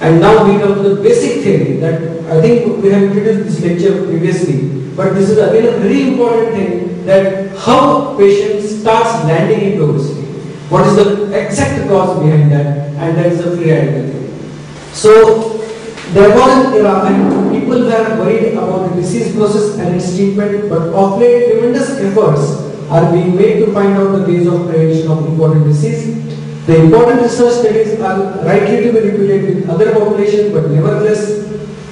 And now we come to the basic theory that I think we have introduced this lecture previously, but this is again a very important thing, that how patient starts landing into obesity. What is the exact cause behind that? And that is the free radical theory. So there was an era when people were worried about the disease process and its treatment, but of late tremendous efforts are being made to find out the ways of prevention of important disease. The important research studies are likely to be repeated with other populations, but nevertheless,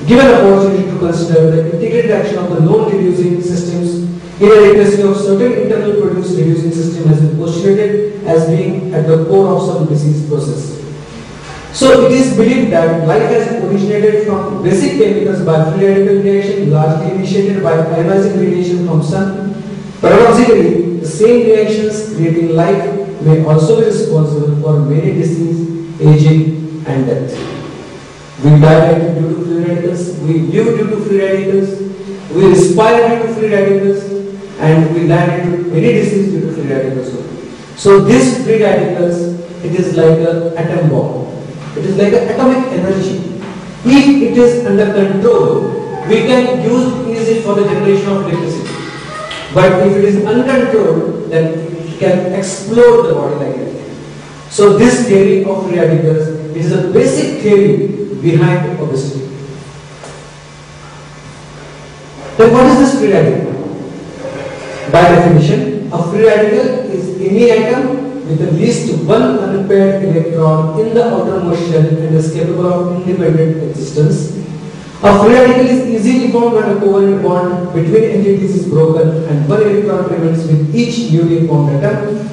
given opportunity to consider the integrated action of the known reducing systems, inadequacy of certain internal produced reducing system has been postulated as being at the core of some disease process. So it is believed that life has originated from basic chemicals by free radical reaction, largely initiated by ionizing radiation from sun. Paradoxically, the same reactions creating life may also be responsible for many diseases, aging, and death. We die due to free radicals, we live due to free radicals, we respire due to free radicals, and we die due to many diseases due to free radicals. So these free radicals, it is like an atom bomb. It is like an atomic energy. If it is under control, we can use easily for the generation of electricity. But if it is uncontrolled, then it can explode the body like anything. So this theory of free radicals is a basic theory behind obesity. Then what is this free radical? By definition, a free radical is any atom with at least one unpaired electron in the outermost shell and is capable of independent existence. A free radical is easily formed when a covalent bond between entities is broken and one electron remains with each newly formed atom.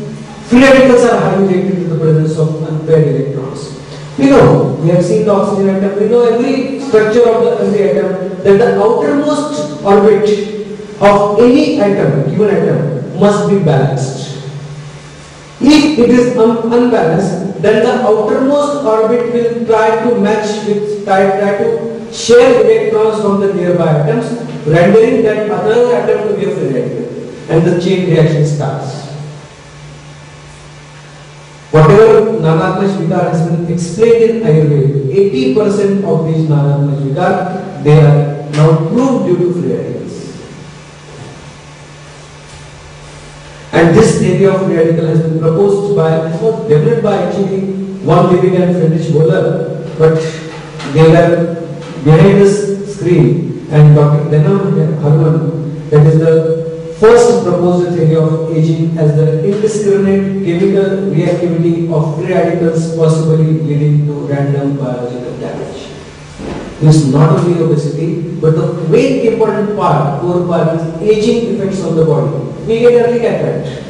Free radicals are highly reactive to the presence of unpaired electrons. We have seen the oxygen atom, we know every structure of every atom, that the outermost orbit of any atom, given atom, must be balanced. If it is unbalanced, then the outermost orbit will try to match with, try to share electrons from the nearby atoms, rendering that other atom to be a free radical, and the chain reaction starts. Whatever Nagatma Vikar has been explained in Ayurveda, 80% of these Nagatma Vikar, they are now proved due to free radicals. And this theory of free radical has been proposed by, was developed by actually von Liebig and Friedrich Wöhler, but they were behind this screen, and Dr. Denham Herman, that is the first proposed theory of aging as the indiscriminate chemical reactivity of free radicals possibly leading to random biological damage. This is not only obesity, but the main important part, core part, is aging effects on the body. We get early cataract,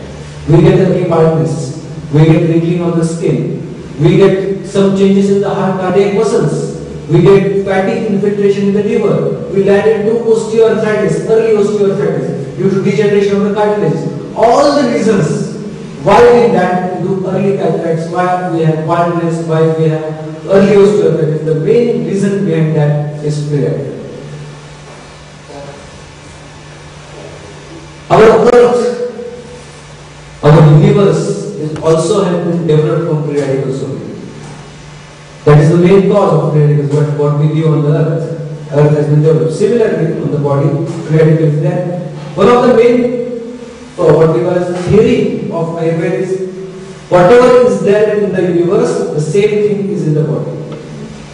we get early baldness, we get wrinkling on the skin, we get some changes in the heart cardiac muscles, we get fatty infiltration in the liver, we land into osteoarthritis, early osteoarthritis, due to degeneration of the cartilage. All the reasons why we land into early cataracts, why we have baldness, why we have early osteoarthritis, the main reason behind that is free radical. Our earth, our universe is also has been developed from free radicals only. That is the main cause of free radicals, what we do on the earth. Earth has been developed. Similarly, on the body, free radicals is there. One of the main, what we call as theory of Ayurveda is, whatever is there in the universe, the same thing is in the body.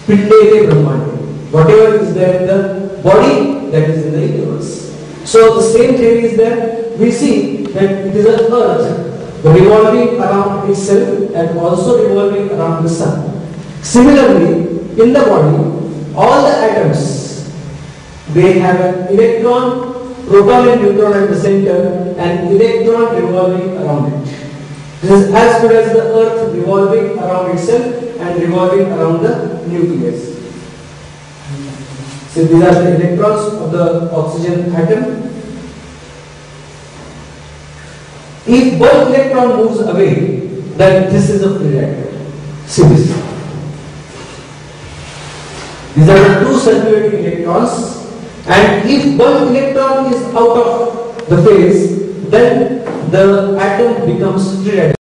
Pindete Brahmandi. Whatever is there in the body, that is in the universe. So the same theory is there. We see that it is an earth revolving around itself and also revolving around the sun. Similarly, in the body, all the atoms, they have an electron, proton and neutron at the center, and electron revolving around it. This is as good as the earth revolving around itself and revolving around the nucleus. So these are the electrons of the oxygen atom. If one electron moves away, then this is a free radical. See this. These are the two circulating electrons, and if one electron is out of the phase, then the atom becomes free radical.